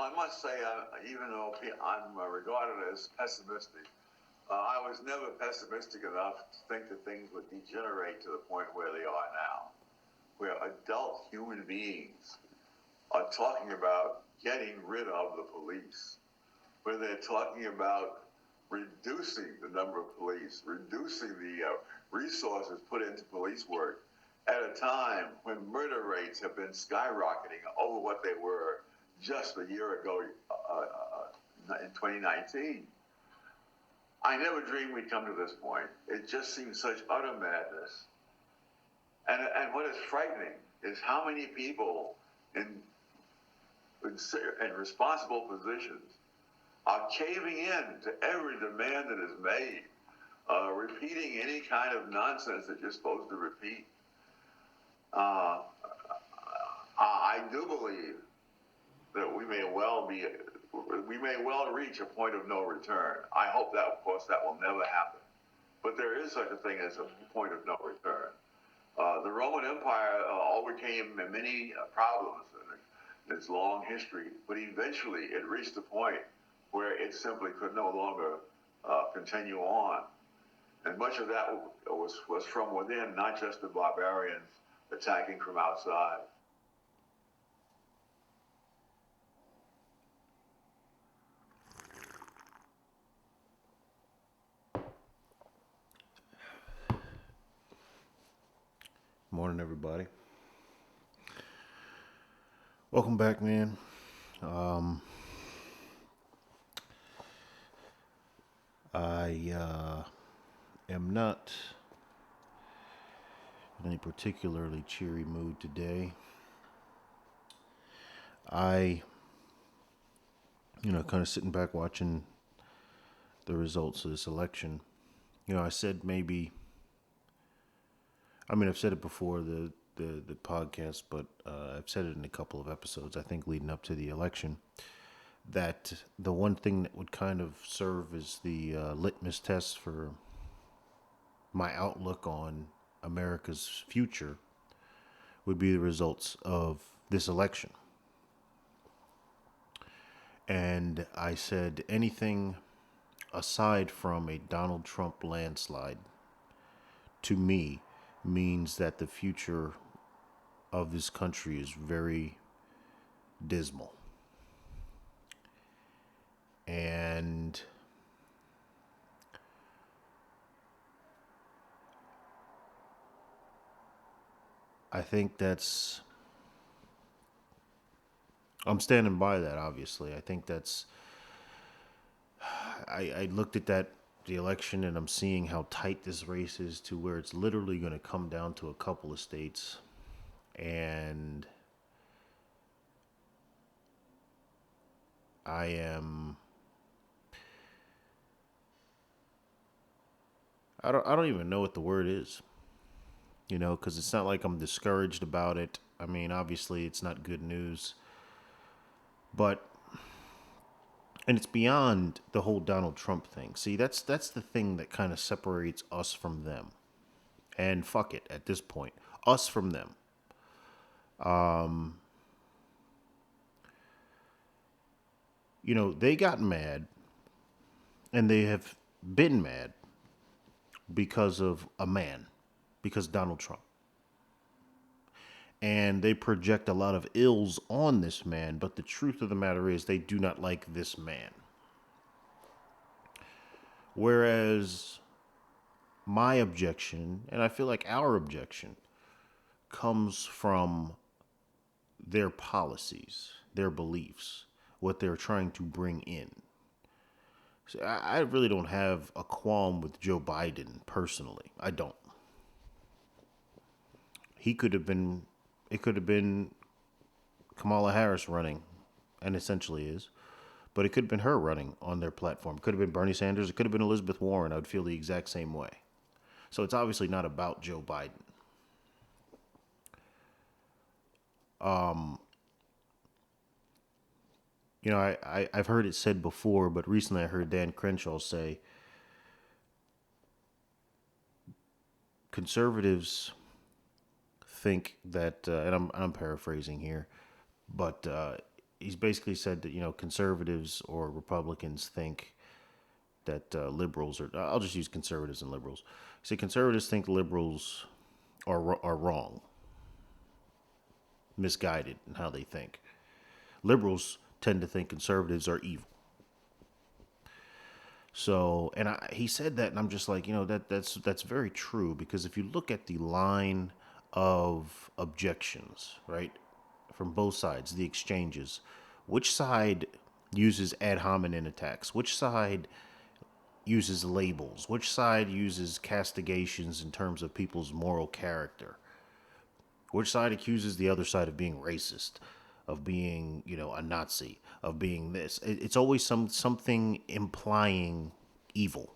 I must say, even though I'm regarded as pessimistic, I was never pessimistic enough to think that things would degenerate to the point where they are now, where adult human beings are talking about getting rid of the police, where they're talking about reducing the number of police, reducing the resources put into police work at a time when murder rates have been skyrocketing over what they were just a year ago in 2019. I never dreamed we'd come to this point. It just seems such utter madness. And what is frightening is how many people in responsible positions are caving in to every demand that is made, repeating any kind of nonsense that you're supposed to repeat. I do believe that we may well reach a point of no return. I hope that, of course, that will never happen. But there is such a thing as a point of no return. The Roman Empire overcame many problems in its long history, but eventually it reached a point where it simply could no longer continue on. And much of that was from within, not just the barbarians attacking from outside. Morning, everybody. Welcome back, man. I am not in any particularly cheery mood today. I, kind of sitting back watching the results of this election. I said maybe. I've said it before the podcast, but I've said it in a couple of episodes, I think, leading up to the election, that the one thing that would kind of serve as the litmus test for my outlook on America's future would be the results of this election. And I said anything aside from a Donald Trump landslide, to me, means that the future of this country is very dismal. And I think I'm standing by that, obviously. I think I looked at the election, and I'm seeing how tight this race is to where it's literally going to come down to a couple of states. And I don't even know what the word is, because it's not like I'm discouraged about it. Obviously it's not good news, and it's beyond the whole Donald Trump thing. See, that's the thing that kind of separates us from them. And fuck it, at this point, us from them. They got mad, and they have been mad because of a man, because Donald Trump. And they project a lot of ills on this man, but the truth of the matter is they do not like this man. Whereas my objection, and I feel like our objection, comes from their policies, their beliefs, what they're trying to bring in. So I really don't have a qualm with Joe Biden personally. I don't. It could have been Kamala Harris running, and essentially is, but it could have been her running on their platform. It could have been Bernie Sanders. It could have been Elizabeth Warren. I would feel the exact same way. So it's obviously not about Joe Biden. I've heard it said before, but recently I heard Dan Crenshaw say conservatives think that, and I'm paraphrasing here, but he's basically said that conservatives or Republicans think that liberals are. I'll just use conservatives and liberals. He said conservatives think liberals are wrong, misguided in how they think. Liberals tend to think conservatives are evil. So, and he said that, and I'm just like, that's very true, because if you look at the line of objections, right, from both sides, the exchanges, which side uses ad hominem attacks? Which side uses labels? Which side uses castigations in terms of people's moral character? Which side accuses the other side of being racist, of being, a Nazi, of being this? It's always something implying evil,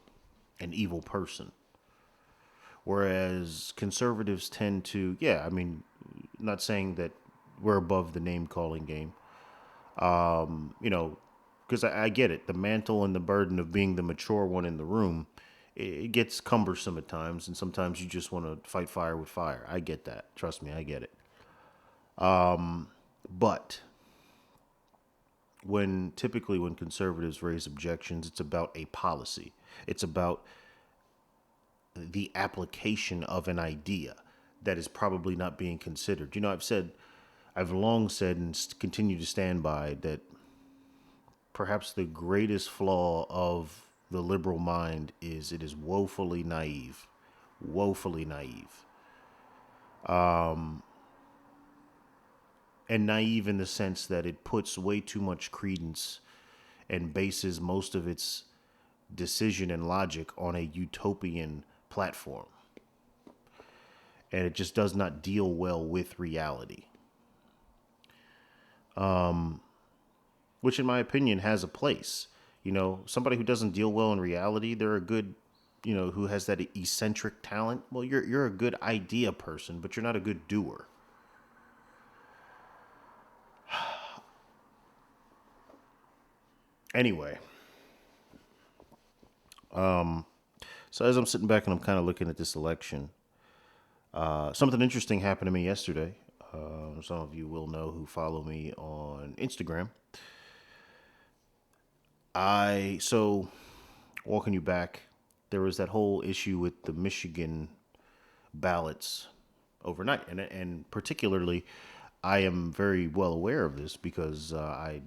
an evil person. Whereas conservatives tend to, yeah, I mean, not saying that we're above the name calling game, because I get it. The mantle and the burden of being the mature one in the room, it gets cumbersome at times, and sometimes you just want to fight fire with fire. I get that. Trust me, I get it. But typically when conservatives raise objections, it's about a policy. It's about the application of an idea that is probably not being considered. I've long said and continue to stand by that perhaps the greatest flaw of the liberal mind is it is woefully naive. Woefully naive. And naive in the sense that it puts way too much credence and bases most of its decision and logic on a utopian platform. And it just does not deal well with reality. Which, in my opinion, has a place. Somebody who doesn't deal well in reality, they're a good, who has that eccentric talent. Well, you're a good idea person, but you're not a good doer. Anyway, so as I'm sitting back and I'm kind of looking at this election, something interesting happened to me yesterday. Some of you will know who follow me on Instagram. So walking you back, there was that whole issue with the Michigan ballots overnight, and particularly, I am very well aware of this because I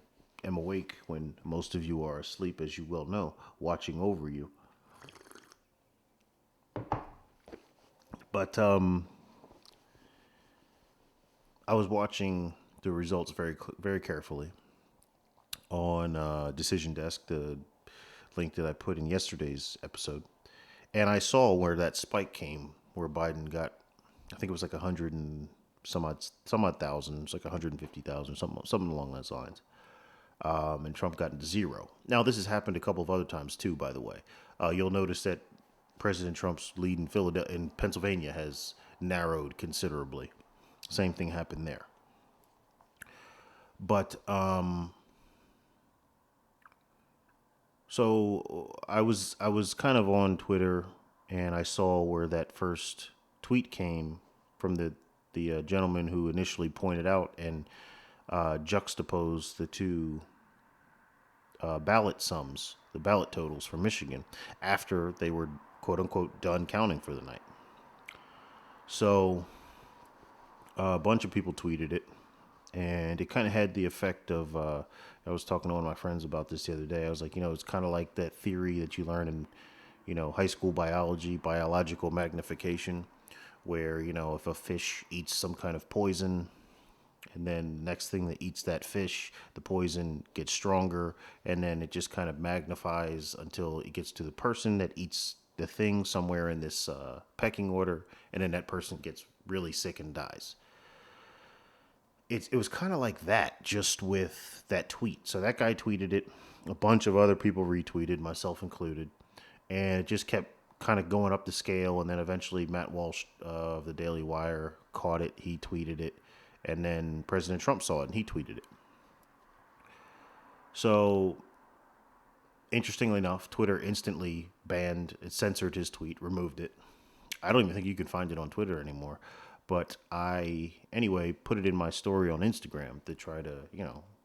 am awake when most of you are asleep, as you well know, watching over you. But I was watching the results very carefully on Decision Desk, the link that I put in yesterday's episode, and I saw where that spike came, where Biden got, I think it was like 100 and some odd thousand, it's like 150,000, something along those lines. And Trump got into zero. Now, this has happened a couple of other times too, by the way. You'll notice that President Trump's lead in Pennsylvania has narrowed considerably. Same thing happened there. But so I was kind of on Twitter, and I saw where that first tweet came from the gentleman who initially pointed out and juxtaposed the two ballot sums, the ballot totals for Michigan, after they were quote unquote done counting for the night. So a bunch of people tweeted it, and it kind of had the effect of, I was talking to one of my friends about this the other day. I was like, it's kind of like that theory that you learn in, high school biology, biological magnification, where, if a fish eats some kind of poison, and then next thing that eats that fish, the poison gets stronger, and then it just kind of magnifies until it gets to the person that eats the thing somewhere in this pecking order, and then that person gets really sick and dies. It was kind of like that, just with that tweet. So that guy tweeted it, a bunch of other people retweeted, myself included, and it just kept kind of going up the scale. And then eventually Matt Walsh of the Daily Wire caught it, he tweeted it, and then President Trump saw it and he tweeted it. So interestingly enough, Twitter instantly censored his tweet, removed it. I don't even think you can find it on Twitter anymore. But I, anyway, put it in my story on Instagram to try to,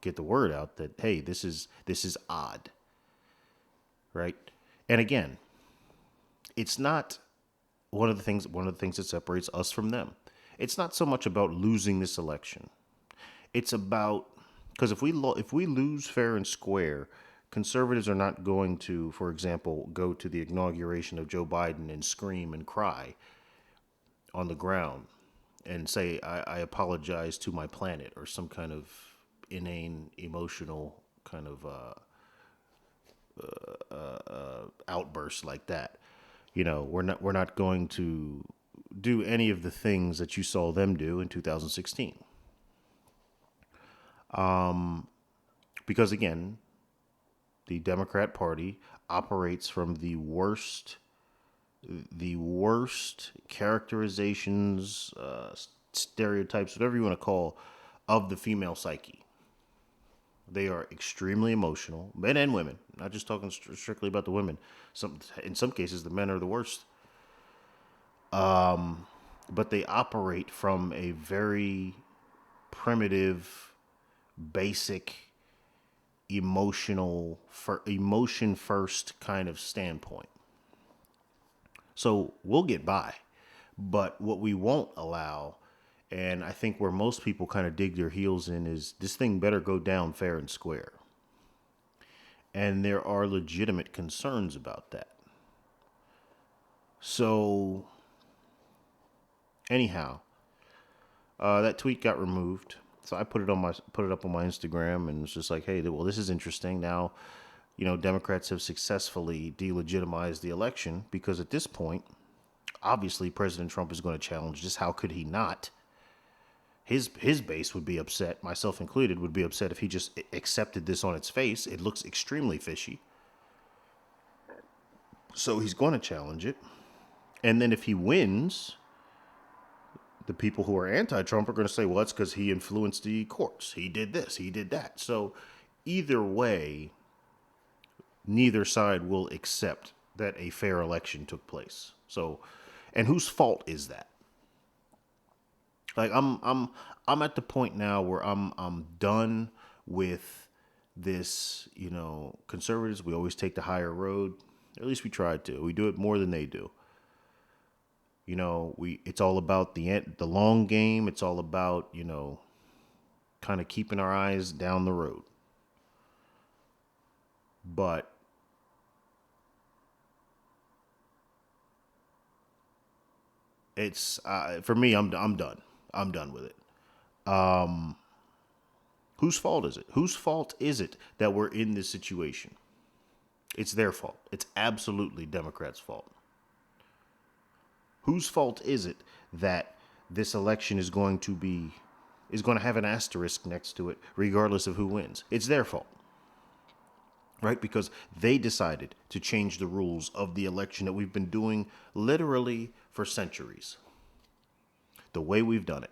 get the word out that, hey, this is odd, right? And again, it's not one of the things that separates us from them. It's not so much about losing this election. It's about, because if we lose fair and square, conservatives are not going to, for example, go to the inauguration of Joe Biden and scream and cry on the ground and say, I apologize to my planet, or some kind of inane emotional kind of outburst like that. We're not going to do any of the things that you saw them do in 2016. Because again, the Democrat Party operates from the worst characterizations, stereotypes, whatever you want to call, of the female psyche. They are extremely emotional, men and women. Not just talking strictly about the women. In some cases, the men are the worst. But they operate from a very primitive, basic, emotion first kind of standpoint. So we'll get by. But what we won't allow, and I think where most people kind of dig their heels in, is this thing better go down fair and square. And there are legitimate concerns about that. So, anyhow, that tweet got removed. So I put it up on my Instagram, and it's just like, hey, well, this is interesting. Now, Democrats have successfully delegitimized the election, because at this point, obviously President Trump is going to challenge this. How could he not? His base would be upset, myself included, would be upset if he just accepted this on its face. It looks extremely fishy. So he's going to challenge it. And then if he wins, the people who are anti-Trump are going to say, well, that's because he influenced the courts. He did this, he did that. So either way, neither side will accept that a fair election took place. So, and whose fault is that? Like, I'm at the point now where I'm done with this. Conservatives, we always take the higher road. At least we tried to. We do it more than they do. It's all about the long game. It's all about, kind of keeping our eyes down the road. But it's for me, I'm done. I'm done with it. Whose fault is it? Whose fault is it that we're in this situation? It's their fault. It's absolutely Democrats' fault. Whose fault is it that this election is going to have an asterisk next to it, regardless of who wins? It's their fault. Right? Because they decided to change the rules of the election that we've been doing literally for centuries. The way we've done it.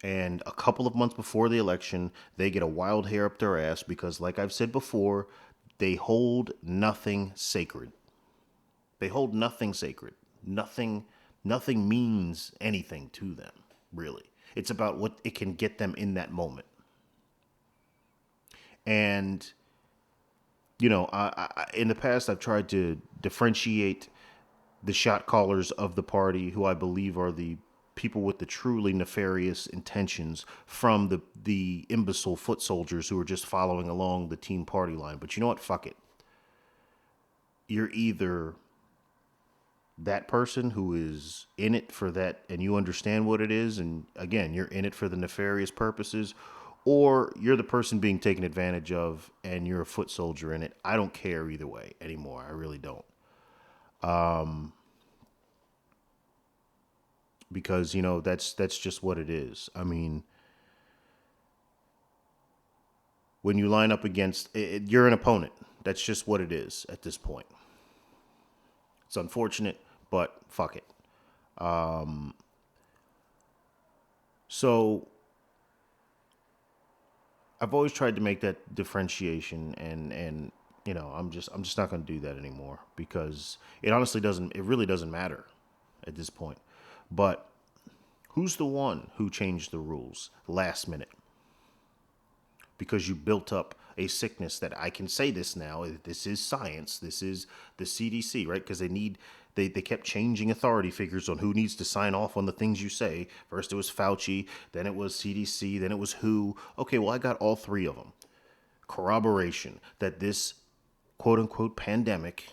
And a couple of months before the election, they get a wild hair up their ass because, like I've said before, they hold nothing sacred. They hold nothing sacred. Nothing means anything to them, really. It's about what it can get them in that moment. And, I in the past, I've tried to differentiate the shot callers of the party, who I believe are the people with the truly nefarious intentions, from the imbecile foot soldiers who are just following along the team party line. But you know what? Fuck it. You're either that person who is in it for that, and you understand what it is, and again, you're in it for the nefarious purposes, or you're the person being taken advantage of and you're a foot soldier in it. I don't care either way anymore. I really don't. Because, that's just what it is. I mean, when you line up against it, you're an opponent. That's just what it is at this point. It's unfortunate, but fuck it. So I've always tried to make that differentiation, and I'm just not going to do that anymore, because it really doesn't matter at this point. But who's the one who changed the rules last minute? Because you built up a sickness that I can say this now. This is science. This is the CDC, right? Because they kept changing authority figures on who needs to sign off on the things you say. First it was Fauci, then it was CDC, then it was WHO. Okay, well, I got all three of them. Corroboration that this quote unquote pandemic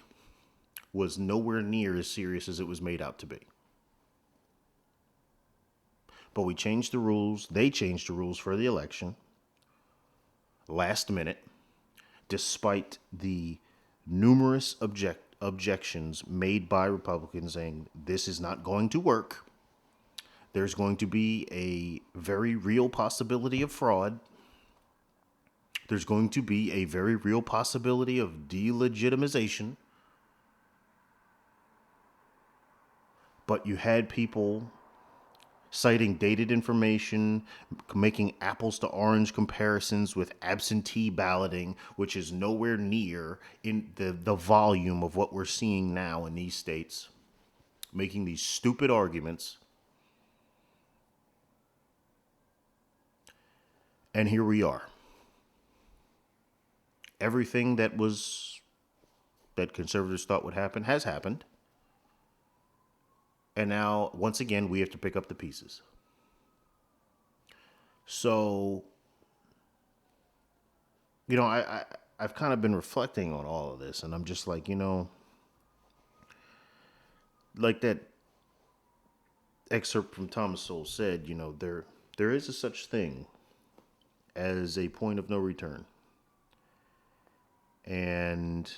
was nowhere near as serious as it was made out to be. But we changed the rules. They changed the rules for the election last minute, despite the numerous objections made by Republicans saying this is not going to work. There's going to be a very real possibility of fraud. There's going to be a very real possibility of delegitimization. But you had people citing dated information, making apples to orange comparisons with absentee balloting, which is nowhere near in the volume of what we're seeing now in these states, making these stupid arguments. And here we are. Everything that conservatives thought would happen has happened. And now, once again, we have to pick up the pieces. So, I've kind of been reflecting on all of this, and I'm just like, like that excerpt from Thomas Sowell said, there is a such thing as a point of no return. And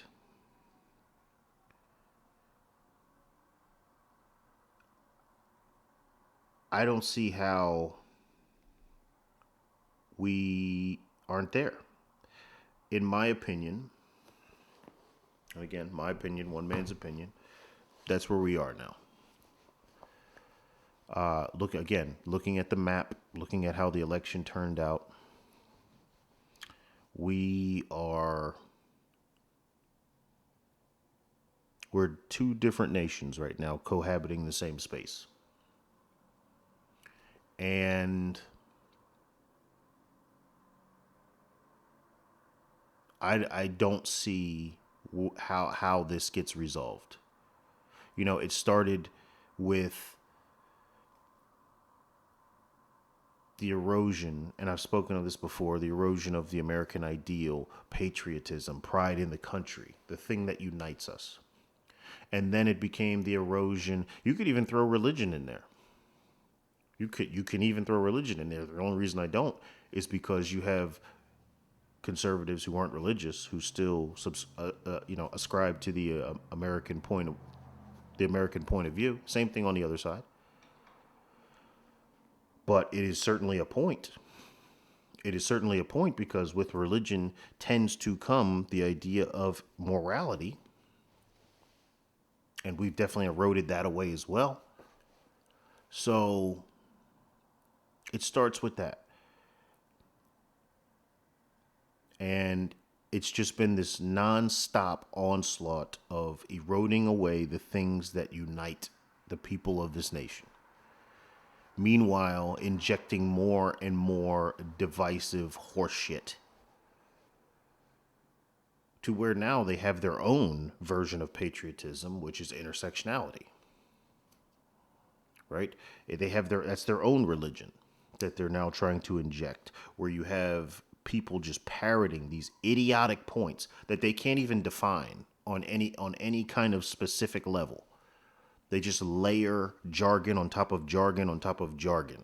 I don't see how we aren't there. In my opinion, and again, my opinion, one man's opinion, that's where we are now. Looking at the map, looking at how the election turned out, we're two different nations right now cohabiting the same space. And I don't see how this gets resolved. It started with the erosion, and I've spoken of this before, the erosion of the American ideal, patriotism, pride in the country, the thing that unites us. And then it became the erosion. You could even throw religion in there. You can even throw religion in there. The only reason I don't is because you have conservatives who aren't religious who still ascribe to the American point of view. Same thing on the other side. But it is certainly a point. It is certainly a point because with religion tends to come the idea of morality. And we've definitely eroded that away as well. So it starts with that. And it's just been this nonstop onslaught of eroding away the things that unite the people of this nation. Meanwhile, injecting more and more divisive horseshit to where now they have their own version of patriotism, which is intersectionality. Right? That's their own religion that they're now trying to inject, where you have people just parroting these idiotic points that they can't even define on any kind of specific level. They just layer jargon on top of jargon on top of jargon.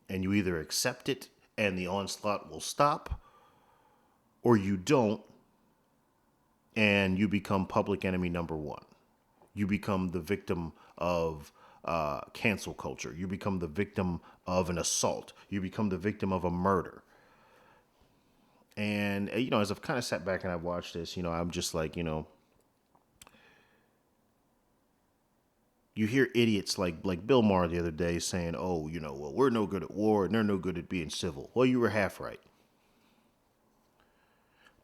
And you either accept it and the onslaught will stop, or you don't, and you become public enemy number one. You become the victim of cancel culture. You become the victim of an assault. You become the victim of a murder. And, as I've kind of sat back and I've watched this, I'm just like, you hear idiots like Bill Maher the other day saying, oh, well, we're no good at war and they're no good at being civil. Well, you were half right.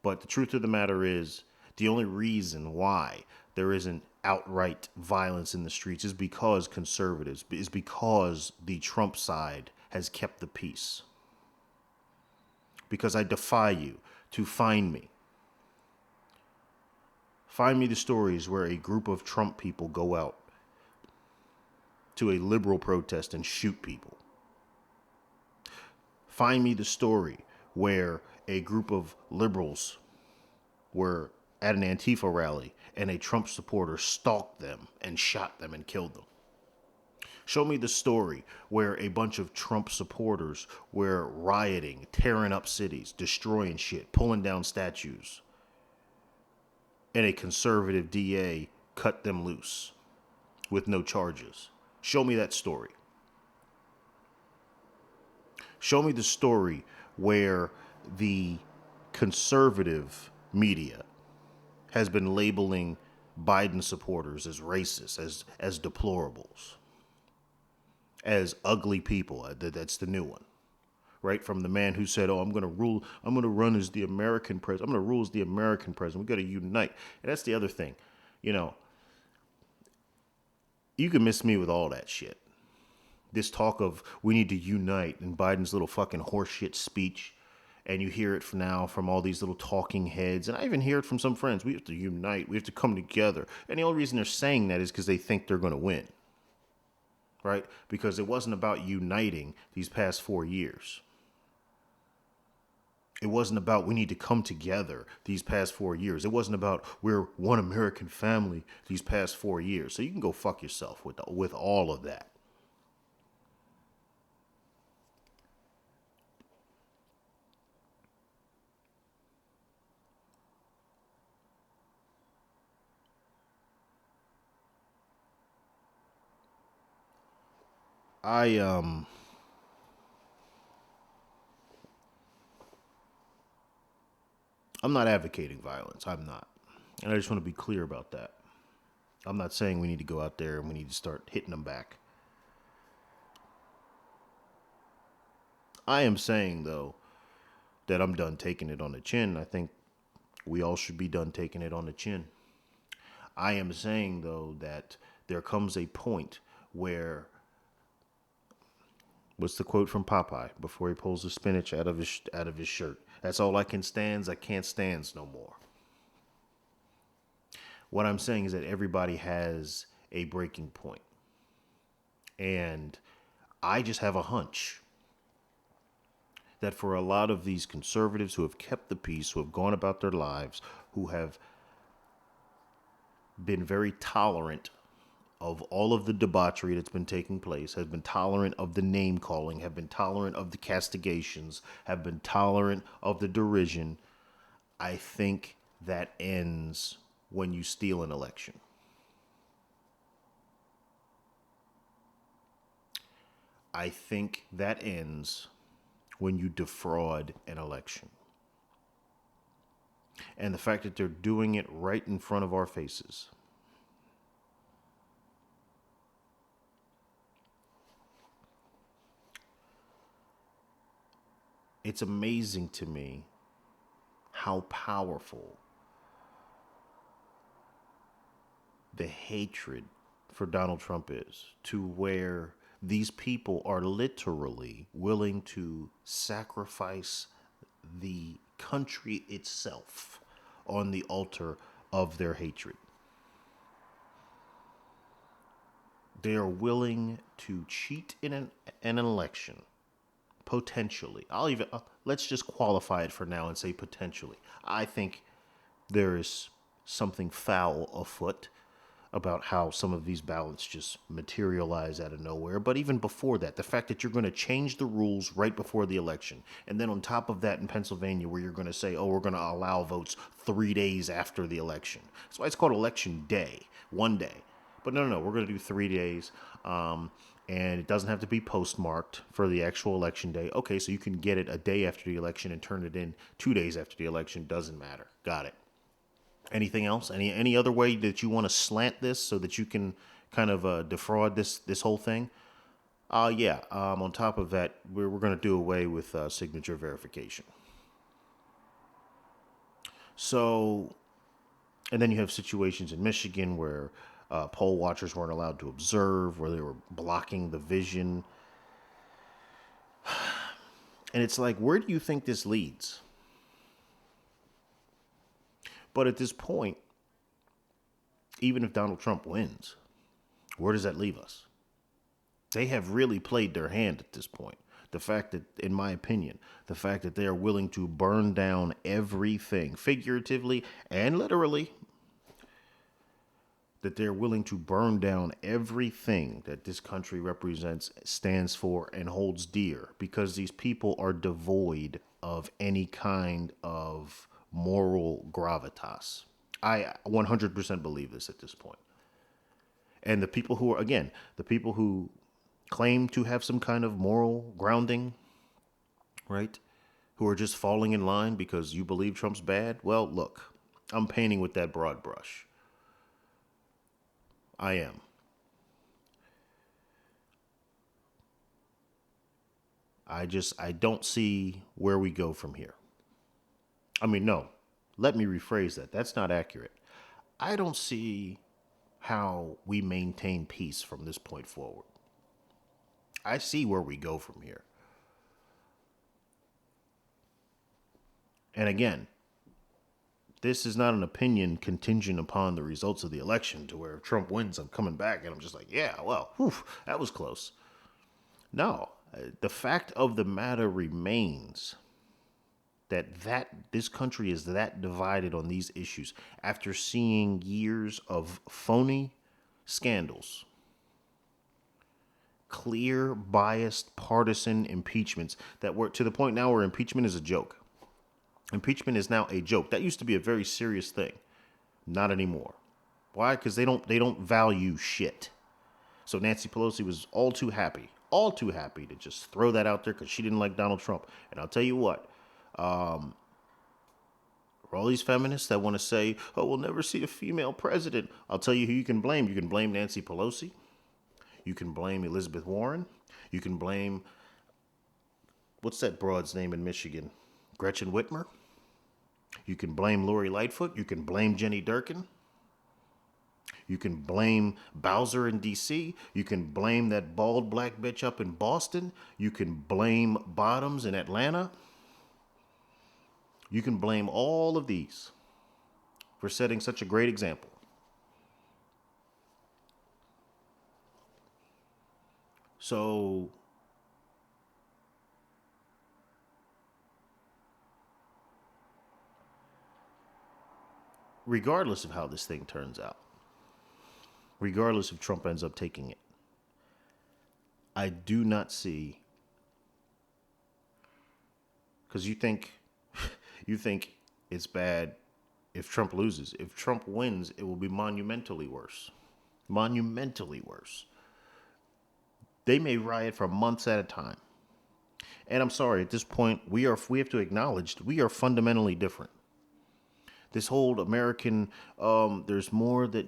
But the truth of the matter is, the only reason why there isn't outright violence in the streets is because conservatives, is because the Trump side has kept the peace. Because I defy you to find me. Find me the stories where a group of Trump people go out to a liberal protest and shoot people. Find me the story where a group of liberals were at an Antifa rally and a Trump supporter stalked them and shot them and killed them. Show me the story where a bunch of Trump supporters were rioting, tearing up cities, destroying shit, pulling down statues, and a conservative D.A. cut them loose with no charges. Show me that story. Show me the story where the conservative media has been labeling Biden supporters as racist, as deplorables, as ugly people. That's the new one, right? From the man who said, "Oh, I'm going to run as the American president. I'm going to rule as the American president. We got to unite." And that's the other thing, you know. You can miss me with all that shit. This talk of we need to unite and Biden's little fucking horseshit speech. And you hear it from all these little talking heads. And I even hear it from some friends. We have to unite. We have to come together. And the only reason they're saying that is because they think they're going to win. Right? Because it wasn't about uniting these past 4 years. It wasn't about we need to come together these past 4 years. It wasn't about we're one American family these past 4 years. So you can go fuck yourself with all of that. I'm not advocating violence. I'm not. And I just want to be clear about that. I'm not saying we need to go out there and we need to start hitting them back. I am saying, though, that I'm done taking it on the chin. I think we all should be done taking it on the chin. I am saying, though, that there comes a point where, what's the quote from Popeye before he pulls the spinach out of his shirt? That's all I can stands. I can't stands no more. What I'm saying is that everybody has a breaking point. And I just have a hunch that for a lot of these conservatives who have kept the peace, who have gone about their lives, who have been very tolerant of all of the debauchery that's been taking place, have been tolerant of the name calling, have been tolerant of the castigations, have been tolerant of the derision, I think that ends when you steal an election. I think that ends when you defraud an election. And the fact that they're doing it right in front of our faces. It's amazing to me how powerful the hatred for Donald Trump is, to where these people are literally willing to sacrifice the country itself on the altar of their hatred. They are willing to cheat in an election, potentially. Let's just qualify it for now and say potentially. I think there is something foul afoot about how some of these ballots just materialize out of nowhere. But even before that, the fact that you're going to change the rules right before the election. And then on top of that in Pennsylvania, where you're going to say, oh, we're going to allow votes 3 days after the election. That's why it's called election day, one day. But no, we're going to do 3 days. And it doesn't have to be postmarked for the actual election day. Okay, so you can get it a day after the election and turn it in 2 days after the election. Doesn't matter. Got it. Anything else? Any other way that you want to slant this so that you can kind of defraud this whole thing? On top of that, we're going to do away with signature verification. So, and then you have situations in Michigan where Poll watchers weren't allowed to observe, where they were blocking the vision. And it's like, where do you think this leads? But at this point, even if Donald Trump wins, where does that leave us? They have really played their hand at this point. The fact that, in my opinion, the fact that they are willing to burn down everything, figuratively and literally, that they're willing to burn down everything that this country represents, stands for, and holds dear, because these people are devoid of any kind of moral gravitas. I 100% believe this at this point. And the people who are, again, the people who claim to have some kind of moral grounding, right? Who are just falling in line because you believe Trump's bad. Well, look, I'm painting with that broad brush. I am. I don't see where we go from here. I mean, no, let me rephrase that. That's not accurate. I don't see how we maintain peace from this point forward. I see where we go from here. And again, this is not an opinion contingent upon the results of the election, to where if Trump wins, I'm coming back and I'm just like, yeah, well, whew, that was close. No, the fact of the matter remains that this country is that divided on these issues after seeing years of phony scandals, clear, biased, partisan impeachments that were to the point now where impeachment is a joke. Impeachment is now a joke. That used to be a very serious thing. Not anymore. Why? Because they don't value shit. So Nancy Pelosi was all too happy to just throw that out there because she didn't like Donald Trump. And I'll tell you what, for all these feminists that want to say, oh, we'll never see a female president, I'll tell you who you can blame. You can blame Nancy Pelosi. You can blame Elizabeth Warren. You can blame, what's that broad's name in Michigan? Gretchen Whitmer. You can blame Lori Lightfoot. You can blame Jenny Durkin. You can blame Bowser in D.C. You can blame that bald black bitch up in Boston. You can blame Bottoms in Atlanta. You can blame all of these for setting such a great example. So, regardless of how this thing turns out, regardless if Trump ends up taking it, I do not see, because you think it's bad if Trump loses. If Trump wins, it will be monumentally worse. Monumentally worse. They may riot for months at a time. And I'm sorry, at this point, we have to acknowledge we are fundamentally different. This whole American, there's more that,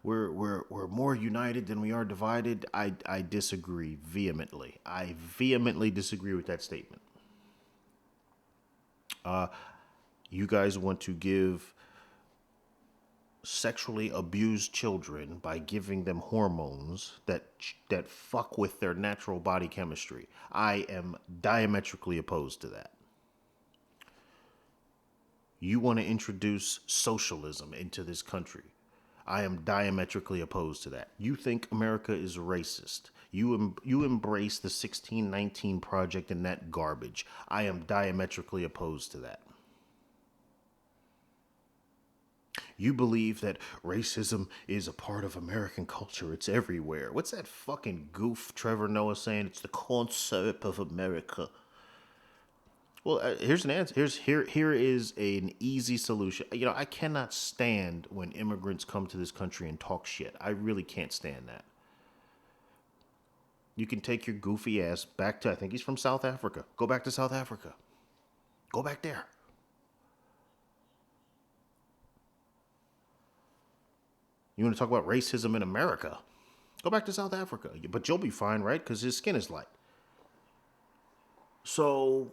we're more united than we are divided. I disagree vehemently. I vehemently disagree with that statement. You guys want to give sexually abused children by giving them hormones that fuck with their natural body chemistry. I am diametrically opposed to that. You want to introduce socialism into this country. I am diametrically opposed to that. You think America is racist. You embrace the 1619 Project and that garbage. I am diametrically opposed to that. You believe that racism is a part of American culture. It's everywhere. What's that fucking goof Trevor Noah saying? It's the concept of America. Well, here's an answer. Here is an easy solution. I cannot stand when immigrants come to this country and talk shit. I really can't stand that. You can take your goofy ass back to, I think he's from South Africa. Go back to South Africa. Go back there. You want to talk about racism in America? Go back to South Africa. But you'll be fine, right? Because his skin is light. So,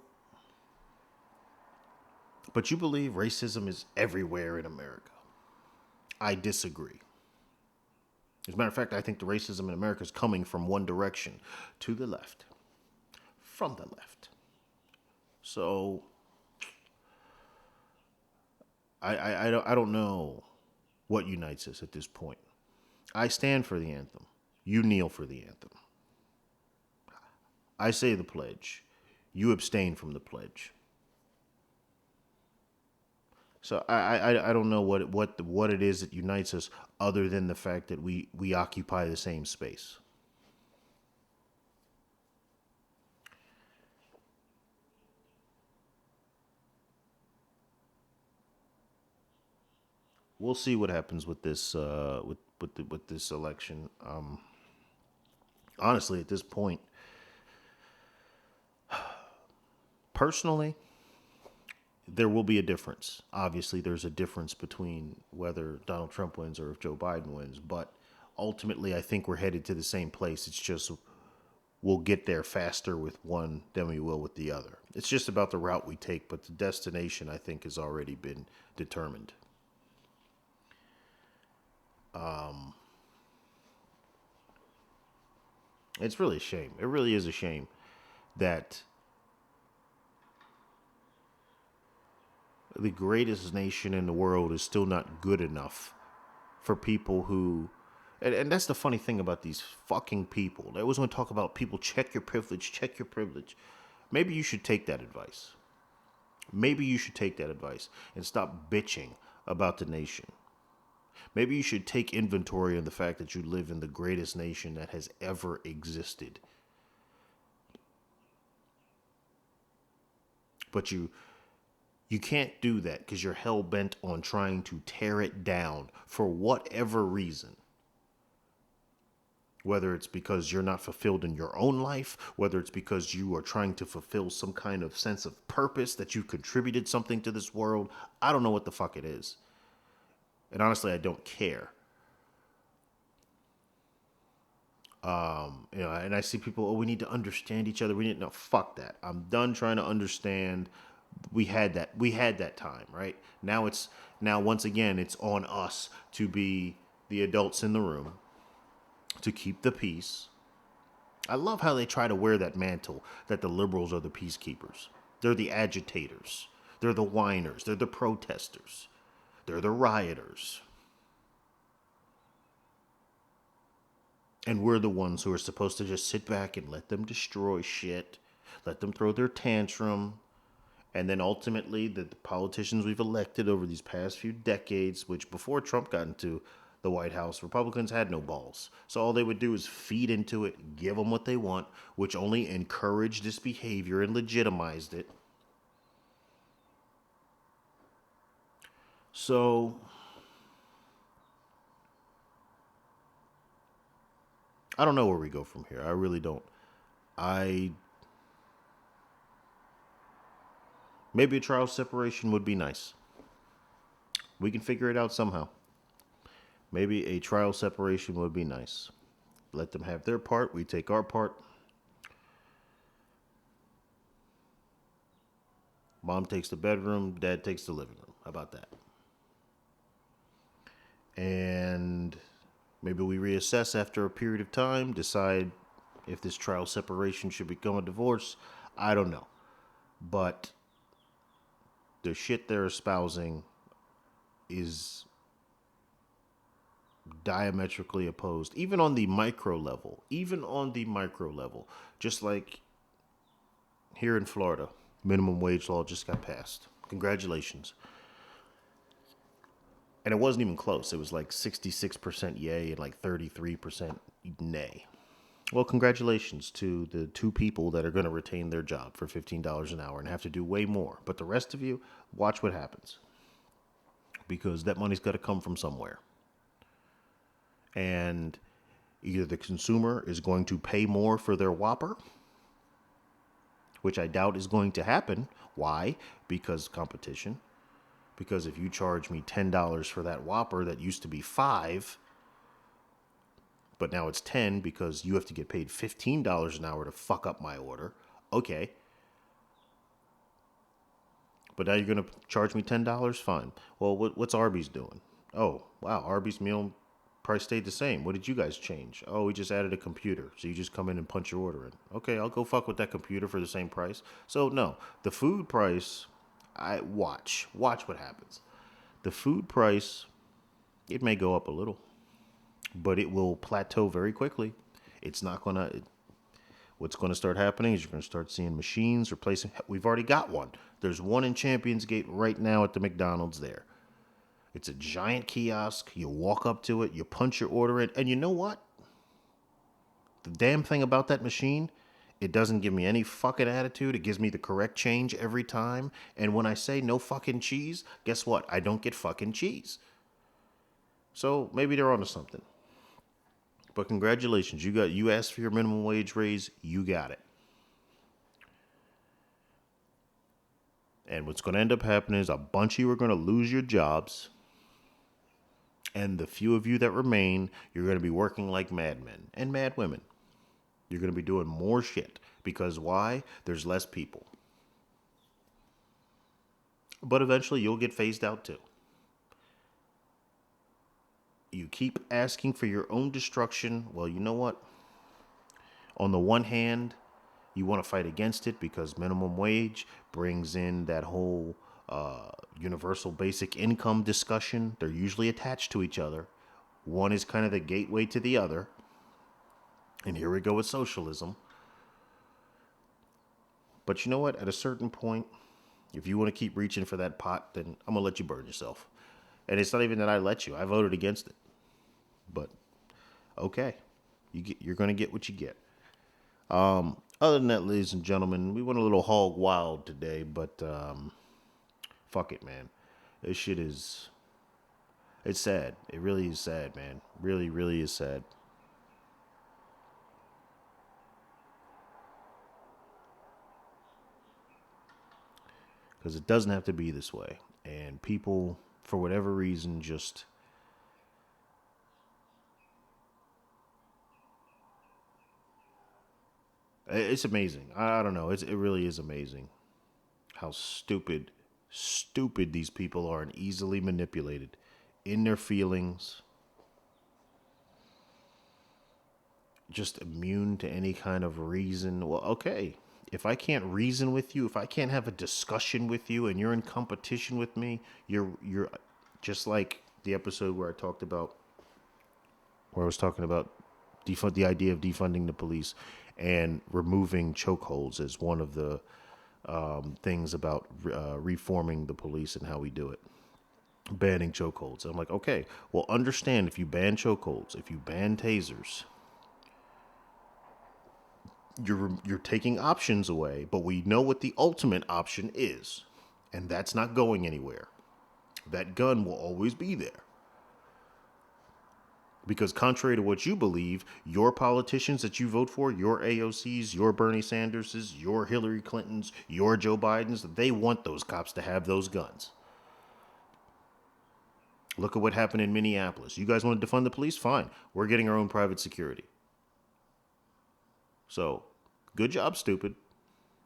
but you believe racism is everywhere in America. I disagree. As a matter of fact, I think the racism in America is coming from one direction, to the left, from the left. So I don't know what unites us at this point. I stand for the anthem. You kneel for the anthem. I say the pledge. You abstain from the pledge. So I don't know what it is that unites us other than the fact that we occupy the same space. We'll see what happens with this with this election. Honestly, at this point, personally, there will be a difference. Obviously, there's a difference between whether Donald Trump wins or if Joe Biden wins. But ultimately, I think we're headed to the same place. It's just we'll get there faster with one than we will with the other. It's just about the route we take, but the destination, I think, has already been determined. It's really a shame. It really is a shame that the greatest nation in the world is still not good enough for people who. And that's the funny thing about these fucking people. They always want to talk about people, check your privilege, check your privilege. Maybe you should take that advice. Maybe you should take that advice and stop bitching about the nation. Maybe you should take inventory of the fact that you live in the greatest nation that has ever existed. But you can't do that because you're hell bent on trying to tear it down for whatever reason. Whether it's because you're not fulfilled in your own life, whether it's because you are trying to fulfill some kind of sense of purpose that you contributed something to this world. I don't know what the fuck it is. And honestly, I don't care. And I see people, oh, we need to understand each other. We need no fuck that. I'm done trying to understand. We had that time, right? Now once again it's on us to be the adults in the room, to keep the peace. I love how they try to wear that mantle that the liberals are the peacekeepers. They're the agitators. They're the whiners. They're the protesters. They're the rioters. And we're the ones who are supposed to just sit back and let them destroy shit, let them throw their tantrum. And then ultimately, the politicians we've elected over these past few decades, which before Trump got into the White House, Republicans had no balls. So all they would do is feed into it, give them what they want, which only encouraged this behavior and legitimized it. So I don't know where we go from here. I really don't. I Maybe a trial separation would be nice. We can figure it out somehow. Maybe a trial separation would be nice. Let them have their part, we take our part. Mom takes the bedroom, dad takes the living room. How about that? And maybe we reassess after a period of time, decide if this trial separation should become a divorce. I don't know. But the shit they're espousing is diametrically opposed, even on the micro level. Even on the micro level. Just like here in Florida, minimum wage law just got passed. Congratulations. And it wasn't even close. It was like 66% yay and like 33% nay. Well, congratulations to the two people that are going to retain their job for $15 an hour and have to do way more. But the rest of you, watch what happens. Because that money's got to come from somewhere. And either the consumer is going to pay more for their Whopper, which I doubt is going to happen. Why? Because competition. Because if you charge me $10 for that Whopper that used to be $5, but now it's 10 because you have to get paid $15 an hour to fuck up my order. Okay. But now you're going to charge me $10? Fine. Well, what's Arby's doing? Oh, wow, Arby's meal Price stayed the same. What did you guys change? Oh, we just added a computer. So you just come in and punch your order in. Okay, I'll go fuck with that computer for the same price. So no, the food price, I watch what happens. The food price, it may go up a little, but it will plateau very quickly. It's not gonna. What's going to start happening is you're going to start seeing machines replacing. We've already got one. There's one in Champions Gate right now at the McDonald's there. It's a giant kiosk. You walk up to it, you punch your order in, and you know what? The damn thing about that machine, it doesn't give me any fucking attitude. It gives me the correct change every time. And when I say no fucking cheese, guess what? I don't get fucking cheese. So maybe they're onto something. But congratulations, you asked for your minimum wage raise, you got it. And what's going to end up happening is a bunch of you are going to lose your jobs. And the few of you that remain, you're going to be working like madmen and madwomen. You're going to be doing more shit. Because why? There's less people. But eventually you'll get phased out too. You keep asking for your own destruction. Well, you know what? On the one hand, you want to fight against it because minimum wage brings in that whole universal basic income discussion. They're usually attached to each other. One is kind of the gateway to the other. And here we go with socialism. But you know what? At a certain point, if you want to keep reaching for that pot, then I'm going to let you burn yourself. And it's not even that I let you. I voted against it. But, okay. You're going to get what you get. Other than that, ladies and gentlemen, we went a little hog wild today, but fuck it, man. This shit is... It's sad. It really is sad, man. Really, really is sad. Because it doesn't have to be this way. And people, for whatever reason, just... It's amazing. I don't know. It really is amazing how stupid these people are and easily manipulated in their feelings. Just immune to any kind of reason. Well, okay. If I can't reason with you, if I can't have a discussion with you and you're in competition with me, you're just like the episode where I was talking about the idea of defunding the police and removing chokeholds as one of the things about reforming the police and how we do it. Banning chokeholds. I'm like, okay, well, understand if you ban chokeholds, if you ban tasers, you're taking options away, but we know what the ultimate option is, and that's not going anywhere. That gun will always be there. Because contrary to what you believe, your politicians that you vote for, your AOCs, your Bernie Sanderses, your Hillary Clintons, your Joe Bidens, they want those cops to have those guns. Look at what happened in Minneapolis. You guys want to defund the police? Fine. We're getting our own private security. So, good job, stupid.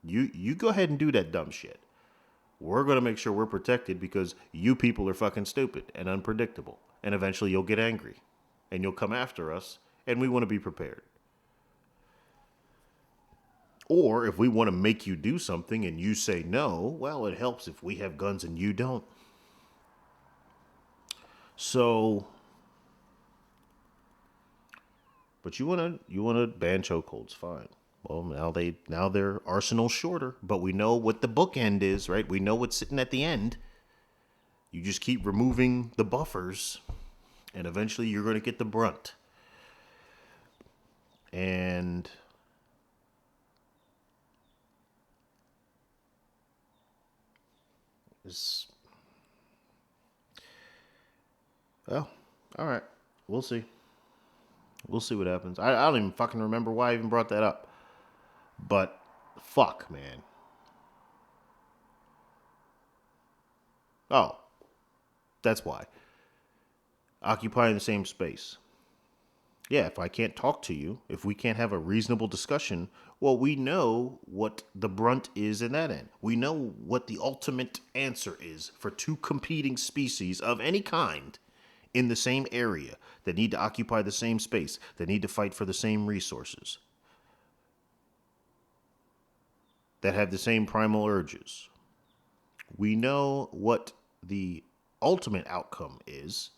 You go ahead and do that dumb shit. We're going to make sure we're protected because you people are fucking stupid and unpredictable. And eventually you'll get angry. And you'll come after us, and we want to be prepared. Or if we want to make you do something and you say no, well, it helps if we have guns and you don't. So, but you want to ban chokeholds, fine. Well, now their arsenal's shorter, but we know what the bookend is, right? We know what's sitting at the end. You just keep removing the buffers, and eventually you're going to get the brunt. And it's... Well, all right. We'll see. We'll see what happens. I don't even fucking remember why I even brought that up. But, fuck, man. Oh, that's why. Occupying the same space. Yeah, if I can't talk to you, if we can't have a reasonable discussion, well, we know what the brunt is in that end. We know what the ultimate answer is for two competing species of any kind in the same area, that need to occupy the same space, that need to fight for the same resources, that have the same primal urges. We know what the ultimate outcome is.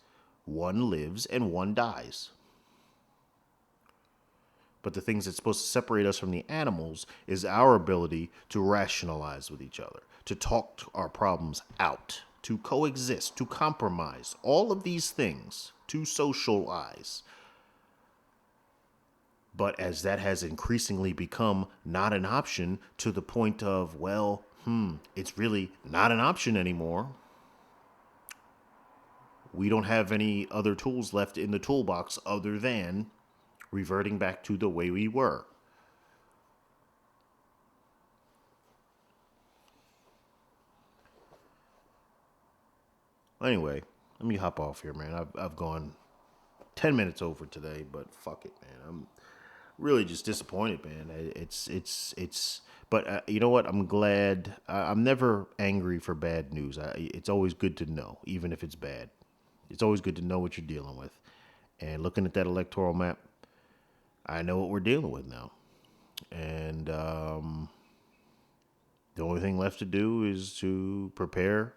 One lives and one dies. But the things that's supposed to separate us from the animals is our ability to rationalize with each other, to talk our problems out, to coexist, to compromise, all of these things, to socialize. But as that has increasingly become not an option to the point of, well, it's really not an option anymore. We don't have any other tools left in the toolbox other than reverting back to the way we were. Anyway, let me hop off here, man. I've gone 10 minutes over today, but fuck it, man. I'm really just disappointed, man. But you know what? I'm glad. I'm never angry for bad news. It's always good to know, even if it's bad. It's always good to know what you're dealing with. And looking at that electoral map, I know what we're dealing with now. And the only thing left to do is to prepare.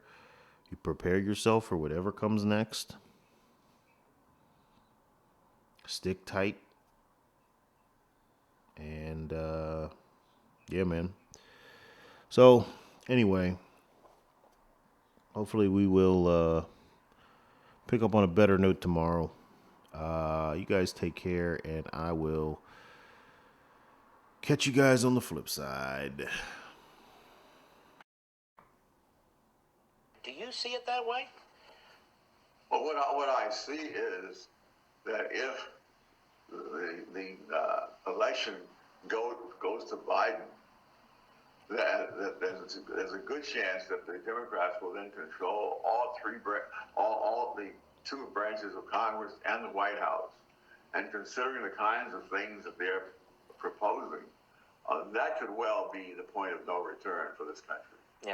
You prepare yourself for whatever comes next. Stick tight. And yeah, man. So anyway, hopefully we will pick up on a better note tomorrow. You guys take care, and I will catch you guys on the flip side. Do you see it that way? Well, what I see is that if the election goes to Biden, that there's a good chance that the Democrats will then control all the two branches of Congress and the White House. And considering the kinds of things that they're proposing, that could well be the point of no return for this country. Yeah.